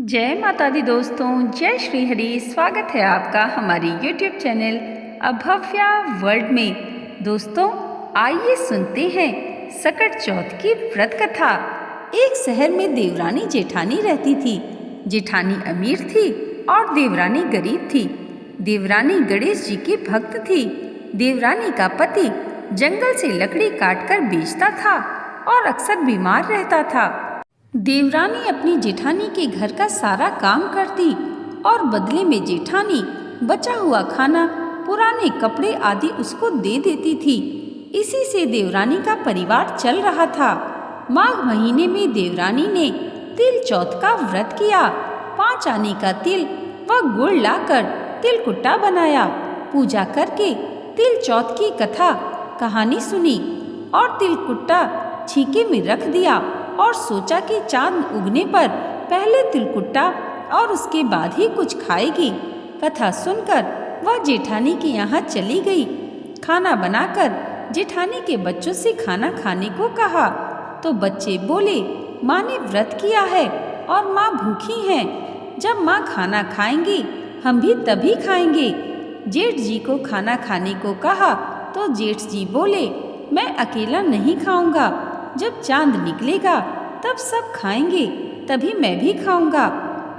जय माता दी दोस्तों, जय श्री हरि। स्वागत है आपका हमारी YouTube चैनल अभव्या वर्ल्ड में। दोस्तों, आइए सुनते हैं सकट चौथ की व्रत कथा। एक शहर में देवरानी जेठानी रहती थी। जेठानी अमीर थी और देवरानी गरीब थी। देवरानी गणेश जी की भक्त थी। देवरानी का पति जंगल से लकड़ी काटकर बेचता था और अक्सर बीमार रहता था। देवरानी अपनी जेठानी के घर का सारा काम करती और बदले में जेठानी बचा हुआ खाना, पुराने कपड़े आदि उसको दे देती थी। इसी से देवरानी का परिवार चल रहा था। माघ महीने में देवरानी ने तिल चौथ का व्रत किया। 5 आने का तिल व गुड़ लाकर तिलकुट्टा बनाया। पूजा करके तिल चौथ की कथा कहानी सुनी और तिलकुट्टा छीके में रख दिया और सोचा कि चांद उगने पर पहले तिलकुट्टा और उसके बाद ही कुछ खाएगी। कथा सुनकर वह जेठानी के यहाँ चली गई। खाना बनाकर जेठानी के बच्चों से खाना खाने को कहा तो बच्चे बोले, माँ ने व्रत किया है और माँ भूखी हैं। जब माँ खाना खाएंगी हम भी तभी खाएंगे। जेठ जी को खाना खाने को कहा तो जेठ जी बोले, मैं अकेला नहीं खाऊंगा। जब चांद निकलेगा तब सब खाएंगे, तभी मैं भी खाऊंगा।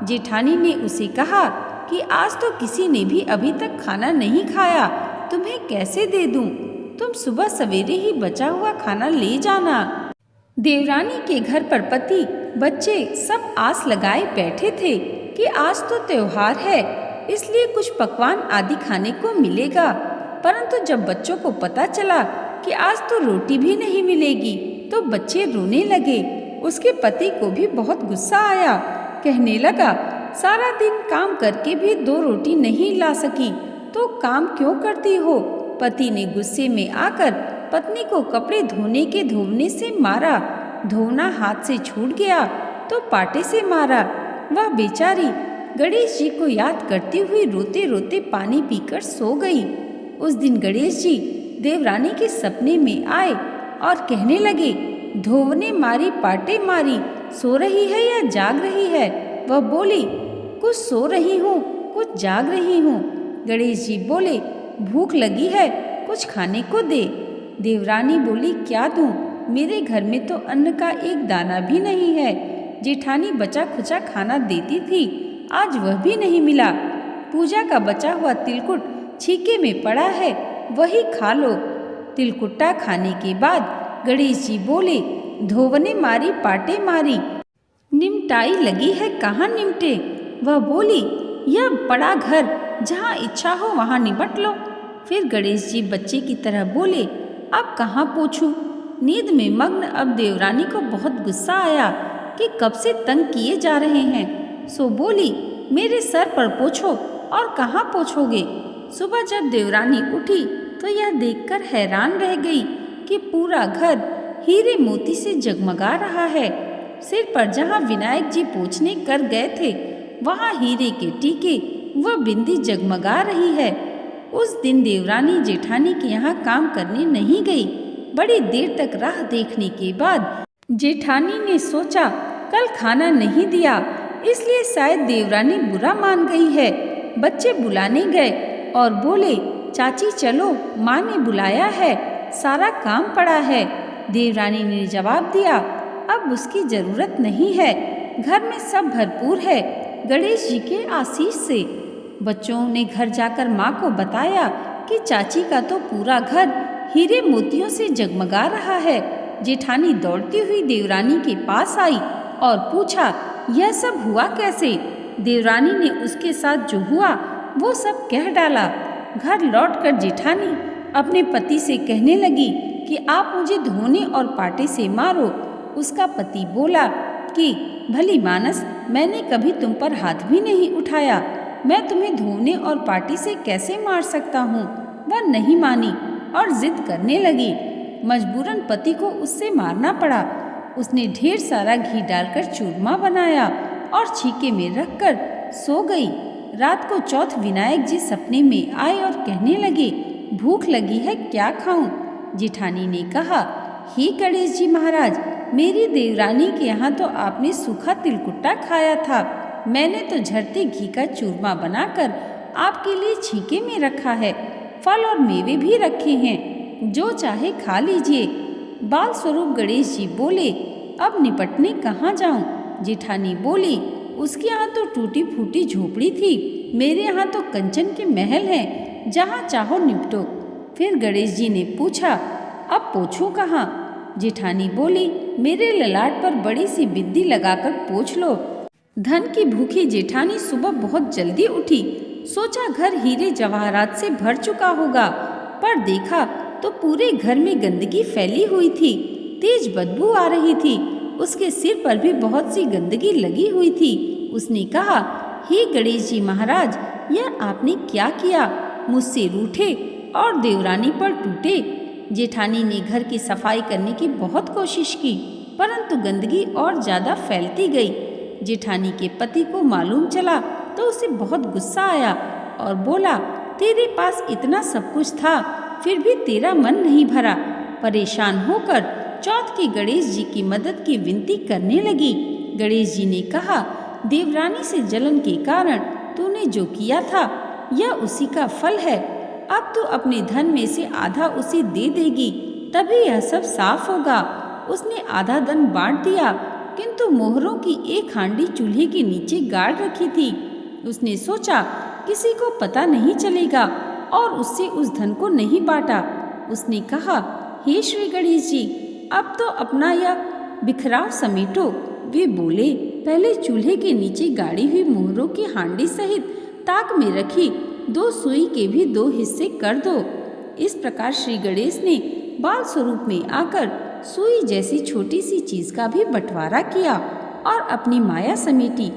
जेठानी ने उसे कहा कि आज तो किसी ने भी अभी तक खाना नहीं खाया, तुम्हें कैसे दे दूं? तुम सुबह सवेरे ही बचा हुआ खाना ले जाना। देवरानी के घर पर पति बच्चे सब आस लगाए बैठे थे कि आज तो त्योहार है, इसलिए कुछ पकवान आदि खाने को मिलेगा। परंतु जब बच्चों को पता चला कि आज तो रोटी भी नहीं मिलेगी तो बच्चे रोने लगे। उसके पति को भी बहुत गुस्सा आया। कहने लगा, सारा दिन काम करके भी 2 रोटी नहीं ला सकी तो काम क्यों करती हो? पति ने गुस्से में आकर पत्नी को कपड़े धोने से मारा। धोना हाथ से छूट गया तो पाटे से मारा। वह बेचारी गणेश जी को याद करती हुई रोते रोते पानी पीकर सो गई। उस दिन गणेश जी देवरानी के सपने में आए और कहने लगे, धोवने मारी पाटे मारी, सो रही है या जाग रही है? वह बोली, कुछ सो रही हूँ, कुछ जाग रही हूँ। गणेश जी बोले, भूख लगी है, कुछ खाने को दे। देवरानी बोली, क्या दूँ? मेरे घर में तो अन्न का एक दाना भी नहीं है। जेठानी बचा खुचा खाना देती थी, आज वह भी नहीं मिला। पूजा का बचा हुआ तिलकुट छीके में पड़ा है, वही खा लो। तिलकुट्टा खाने के बाद गणेश जी बोले, धोवने मारी पाटे मारी, निमटाई लगी है कहाँ निमटे? वह बोली, यह बड़ा घर, जहाँ इच्छा हो वहाँ निपट लो। फिर गणेश जी बच्चे की तरह बोले, अब कहाँ पोछूं? नींद में मग्न अब देवरानी को बहुत गुस्सा आया कि कब से तंग किए जा रहे हैं। सो बोली, मेरे सर पर पोछो। और कहाँ पोछोगे? सुबह जब देवरानी उठी तो यह देखकर हैरान रह गई कि पूरा घर हीरे मोती से जगमगा रहा है। सिर पर जहाँ विनायक जी पोंछने कर गए थे वहाँ हीरे के टीके व बिंदी जगमगा रही है। उस दिन देवरानी जेठानी के यहाँ काम करने नहीं गई। बड़ी देर तक राह देखने के बाद जेठानी ने सोचा, कल खाना नहीं दिया इसलिए शायद देवरानी बुरा मान गई है। बच्चे बुलाने गए और बोले, चाची चलो, माँ ने बुलाया है, सारा काम पड़ा है। देवरानी ने जवाब दिया, अब उसकी जरूरत नहीं है, घर में सब भरपूर है गणेश जी के आशीष से। बच्चों ने घर जाकर माँ को बताया कि चाची का तो पूरा घर हीरे मोतियों से जगमगा रहा है। जेठानी दौड़ती हुई देवरानी के पास आई और पूछा, यह सब हुआ कैसे? देवरानी ने उसके साथ जो हुआ वो सब कह डाला। घर लौटकर जेठानी अपने पति से कहने लगी कि आप मुझे धोने और पाटे से मारो। उसका पति बोला कि भली मानस, मैंने कभी तुम पर हाथ भी नहीं उठाया, मैं तुम्हें धोने और पाटे से कैसे मार सकता हूँ? वह नहीं मानी और जिद करने लगी। मजबूरन पति को उससे मारना पड़ा। उसने ढेर सारा घी डालकर चूरमा बनाया और छीके में रखकर सो गई। रात को चौथ विनायक जी सपने में आए और कहने लगे, भूख लगी है, क्या खाऊं? जेठानी ने कहा, हे गणेश जी महाराज, मेरी देवरानी के यहाँ तो आपने सूखा तिलकुट्टा खाया था, मैंने तो झरते घी का चूरमा बनाकर आपके लिए छीके में रखा है। फल और मेवे भी रखे हैं, जो चाहे खा लीजिए। बाल स्वरूप गणेश जी बोले, अब निपटने कहाँ जाऊं? जेठानी बोली, उसके यहाँ तो टूटी फूटी झोपड़ी थी, मेरे यहाँ तो कंचन के महल हैं, जहाँ चाहो निपटो। फिर गणेश जी ने पूछा, अब पोछूं कहाँ? जेठानी बोली, मेरे ललाट पर बड़ी सी बिंदी लगाकर पोंछ लो। धन की भूखी जेठानी सुबह बहुत जल्दी उठी। सोचा घर हीरे जवाहरात से भर चुका होगा, पर देखा तो पूरे घर में गंदगी फैली हुई थी। तेज बदबू आ रही थी। उसके सिर पर भी बहुत सी गंदगी लगी हुई थी। उसने कहा, हे गणेश जी महाराज, यह आपने क्या किया? मुझसे रूठे और देवरानी पर टूटे। जेठानी ने घर की सफाई करने की बहुत कोशिश की, परंतु गंदगी और ज्यादा फैलती गई। जेठानी के पति को मालूम चला तो उसे बहुत गुस्सा आया और बोला, तेरे पास इतना सब कुछ था, फिर भी तेरा मन नहीं भरा। परेशान होकर चौथ की गणेश जी की मदद की विनती करने लगी। गणेश जी ने कहा, देवरानी से जलन के कारण तूने जो किया था, यह उसी का फल है। अब तू अपने धन में से आधा उसे दे देगी, तभी यह सब साफ होगा। उसने आधा धन बांट दिया, किंतु मोहरों की एक हांडी चूल्हे के नीचे गाड़ रखी थी। उसने सोचा किसी को पता नहीं चलेगा और उससे उस धन को नहीं बांटा। उसने कहा, हे श्री गणेश जी, अब तो अपना यह बिखराव समेटो। वे बोले, पहले चूल्हे के नीचे गाड़ी हुई मोहरों की हांडी सहित ताक में रखी 2 सुई के भी 2 हिस्से कर दो। इस प्रकार श्री गणेश ने बाल स्वरूप में आकर सुई जैसी छोटी सी चीज का भी बंटवारा किया और अपनी माया समेटी।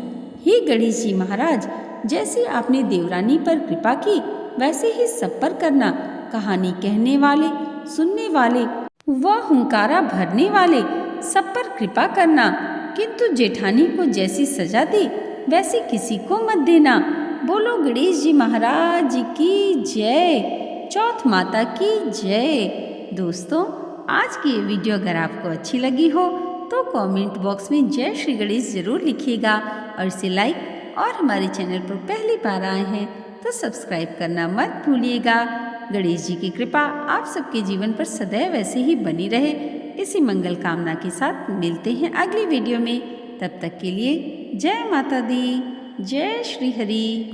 हे गणेश जी महाराज, जैसे आपने देवरानी पर कृपा की, वैसे ही सब पर करना। कहानी कहने वाले, सुनने वाले व हुंकारा भरने वाले सब पर कृपा करना, किंतु जेठानी को जैसी सजा दी वैसी किसी को मत देना। बोलो गणेश जी महाराज की जय, चौथ माता की जय। दोस्तों, आज की ये वीडियो अगर आपको अच्छी लगी हो तो कमेंट बॉक्स में जय श्री गणेश जरूर लिखिएगा और इसे लाइक और हमारे चैनल पर पहली बार आए हैं तो सब्सक्राइब करना मत भूलिएगा। गणेश जी की कृपा आप सबके जीवन पर सदैव ऐसे ही बनी रहे, इसी मंगल कामना के साथ मिलते हैं अगली वीडियो में। तब तक के लिए जय माता दी, जय श्री हरि।